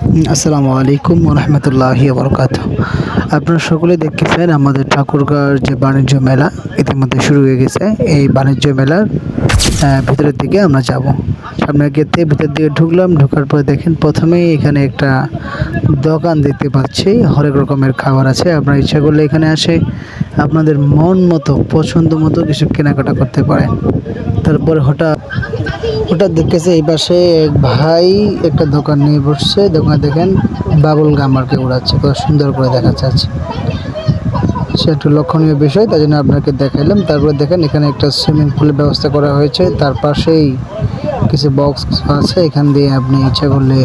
আসসালামু আলাইকুম ওয়া রাহমাতুল্লাহি ওয়া বারাকাতুহু। আপনারা সকলে দেখতেছেন আমাদের ঠাকুরগাঁওর যে বাণিজ্য মেলা ইতিমধ্যে শুরু হয়ে গেছে। এই বাণিজ্য মেলার ভিতরের দিকে আমরা যাব। সামনের গেট থেকে ভিতর দিকে ঢুকলাম। ঢোকার পরে দেখেন প্রথমেই এখানে একটা দোকান দেখতে পাচ্ছি। হরেক রকমের খাবার আছে। আপনারা ইচ্ছা করলে এখানে আসে আপনাদের মন মতো পছন্দ মতো কিছু কেনাকাটা করতে পারেন। তারপরে হঠাৎ হঠাৎ দেখতেছে এই পাশে এক ভাই একটা দোকান নিয়ে বসছে। দোকানে দেখেন বাবুল গাম আর কি উড়াচ্ছে, কত সুন্দর করে দেখা যাচ্ছে। সে একটু লক্ষণীয় বিষয়, তাই জন্য আপনাকে দেখাইলাম। তারপরে দেখেন এখানে একটা সুইমিং পুলের ব্যবস্থা করা হয়েছে। তার পাশেই কিছু বক্স আছে, এখান দিয়ে আপনি ইচ্ছা করলে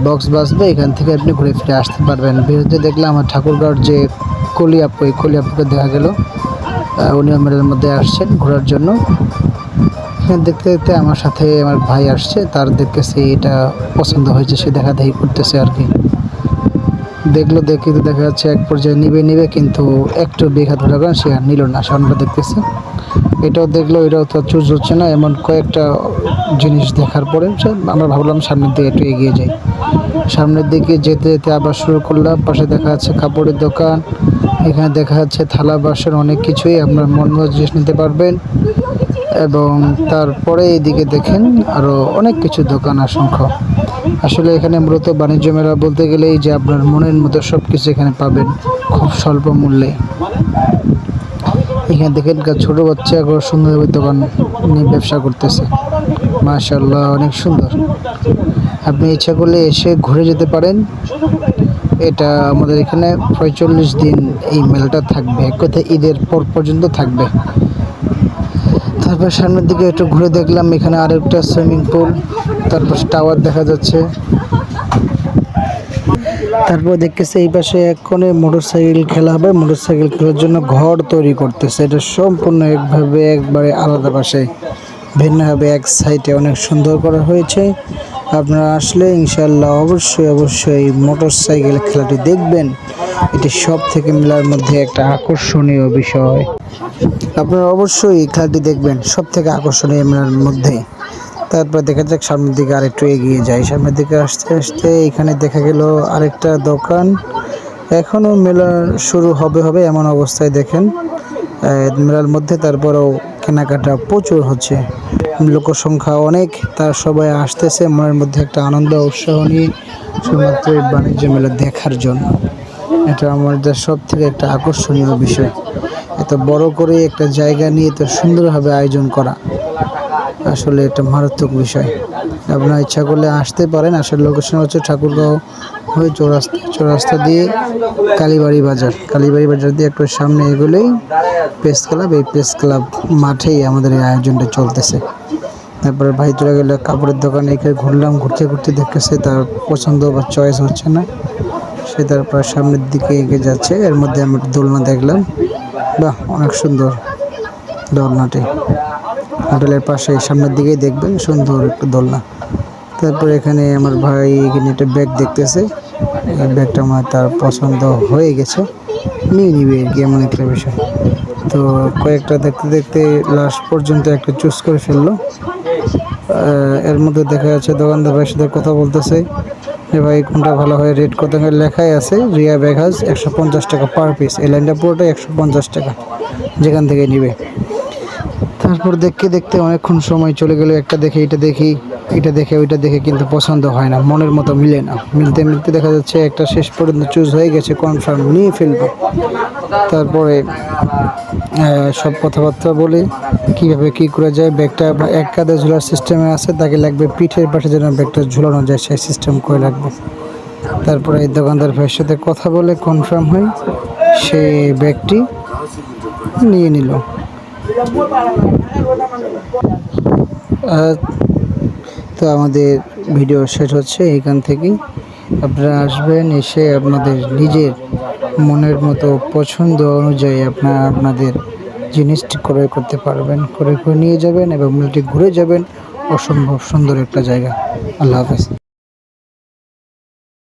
বক্স বাজবে, এখান থেকে আপনি ঘুরে ফিরে আসতে পারবেন। বিরুদ্ধে দেখলাম আমার ঠাকুরগাঁওর যে কলি আপু, এই কলি আপুকে দেখা গেল উনি মেলার মধ্যে আসছেন ঘোরার জন্য। দেখতে দেখতে আমার সাথে আমার ভাই আসছে, তার দেখতেছি এটা পছন্দ হয়েছে, সে দেখাদেখি করতেছে আর কি। দেখতে দেখা যাচ্ছে এক পর্যায়ে নিবে কিন্তু একটু বেঘা ধরে গেল, সে আর নিল না। সামনে দেখতেছি এটাও দেখলো, এটাও তো চুজ হচ্ছে না। এমন কয়েকটা জিনিস দেখার পরে আমরা ভাবলাম সামনের দিকে একটু এগিয়ে যাই। সামনের দিকে যেতে যেতে আবার শুরু করলাম। পাশে দেখা যাচ্ছে কাপড়ের দোকান, এখানে দেখা যাচ্ছে থালা বাসন, অনেক কিছুই আপনার মন মতো জিনিস নিতে পারবেন। এবং তারপরে এইদিকে দেখেন আরও অনেক কিছু দোকান অসংখ্য। আসলে এখানে মূলত বাণিজ্য মেলা বলতে গেলেই যে আপনার মনের মতো সব কিছু এখানে পাবেন খুব স্বল্প মূল্যে। এখানে দেখেন ছোটো বাচ্চা সুন্দরভাবে দোকান নিয়ে ব্যবসা করতেছে। মাশাআল্লাহ, অনেক সুন্দর। আপনি ইচ্ছা করলে এসে ঘুরে যেতে পারেন। এটা আমাদের এখানে ৪৫ দিন এই মেলাটা থাকবে, এক কথায় ঈদের পর পর্যন্ত থাকবে। তারপর সামনের দিকে একটু ঘুরে দেখলাম এখানে আরেকটা সুইমিং পুল, তারপর টাওয়ার দেখা যাচ্ছে। তারপর দেখতেছে এই পাশে এক কোণে মোটরসাইকেল খেলা হবে। মোটরসাইকেল খেলার জন্য ঘর তৈরি করতেছে। এটা সম্পূর্ণ একবারে আলাদা পাশে ভিন্নভাবে এক সাইডে অনেক সুন্দর করা হয়েছে। আপনারা আসলে ইনশাআল্লাহ অবশ্যই মোটরসাইকেল খেলাটি দেখবেন। এটি সব থেকে মেলার মধ্যে একটা আকর্ষণীয় বিষয়। আপনারা অবশ্যই এই খেলাটি দেখবেন, সব থেকে আকর্ষণীয় মেলার মধ্যে। তারপর দেখা যাক সামনের দিকে আরেকটু এগিয়ে যাই। সামনের দিকে আসতে আসতে এখানে দেখা গেল আরেকটা দোকান। এখনও মেলা শুরু হবে এমন অবস্থায় দেখেন মেলার মধ্যে। তারপরেও কেনাকাটা প্রচুর হচ্ছে, লোকসংখ্যা অনেক, তার সবাই আসতেছে মনের মধ্যে একটা আনন্দ উৎসাহ নিয়ে শুধুমাত্র এই বাণিজ্য মেলা দেখার জন্য। এটা আমাদের সব থেকে একটা আকর্ষণীয় বিষয়। এত বড় করে একটা জায়গা নিয়ে এত সুন্দরভাবে আয়োজন করা আসলে এটা মারাত্মক বিষয়। আপনারা ইচ্ছা করলে আসতে পারেন। আসলে লোকেশন হচ্ছে ঠাকুরগাঁও হয়ে চৌরাস্তা দিয়ে কালীবাড়ি বাজার দিয়ে একটু সামনে এগুলোই প্রেস ক্লাব। এই প্রেস ক্লাব মাঠেই আমাদের এই আয়োজনটা চলতেছে। তারপরে ভাই চলে গেলে কাপড়ের দোকানে, এখানে ঘুরতে দেখতেছে তার পছন্দ বা চয়েস হচ্ছে না, সে তারপর সামনের দিকে এগিয়ে যাচ্ছে। এর মধ্যে আমি দোলনা দেখলাম, বাহ অনেক সুন্দর দোলনাটি। হোটেলের পাশে সামনের দিকেই দেখবেন সুন্দর একটা দোলনা। তারপর এখানে আমার ভাই এখানে একটা ব্যাগ দেখতেছে, এই ব্যাগটা আমার তার পছন্দ হয়ে গেছে, নিয়ে নিবে আর কি, এমন একটা বিষয়। তো কয়েকটা দেখতে দেখতে লাস্ট পর্যন্ত একটা চুজ করে ফেললো। এর মধ্যে দেখা যাচ্ছে দোকানদার ভাইয়ের সাথে কথা বলতেছে যে ভাই কোনটা ভালো হয়, রেট কত লেখাই আছে। রিয়া ব্যাগ হাউস 150 টাকা পার পিস, এই লাইনটা পুরোটাই 150 টাকা যেখান থেকে নিবে। তারপর দেখতে দেখতে অনেকক্ষণ সময় চলে গেল। একটা দেখে এটা দেখি, ওইটা দেখে কিন্তু পছন্দ হয় না, মনের মতো মিলে না। মিলতে দেখা যাচ্ছে একটা শেষ পর্যন্ত চুজ হয়ে গেছে, কনফার্ম নিয়ে ফেলবো। তারপরে সব কথাবার্তা বলে কীভাবে কী করা যায়। ব্যাগটা এক কাঁধে ঝোলার সিস্টেমে আছে, তাকে লাগবে পিঠের পাশে যেন ব্যাগটা ঝুলানো যায় সেই সিস্টেম করে রাখবো। তারপরে এই দোকানদার ভাইয়ের সাথে কথা বলে কনফার্ম হয়, সে ব্যাগটি নিয়ে নিল। তো আমাদের ভিডিও শেষ হচ্ছে এখান থেকেই। আপনারা আসবেন, এসে আপনাদের নিজের মনের মতো পছন্দ অনুযায়ী আপনাদের জিনিসটি ক্রয় করতে পারবেন, করে নিয়ে যাবেন এবং মেলাটি ঘুরে যাবেন। অসম্ভব সুন্দর একটা জায়গা। আল্লাহ হাফেজ।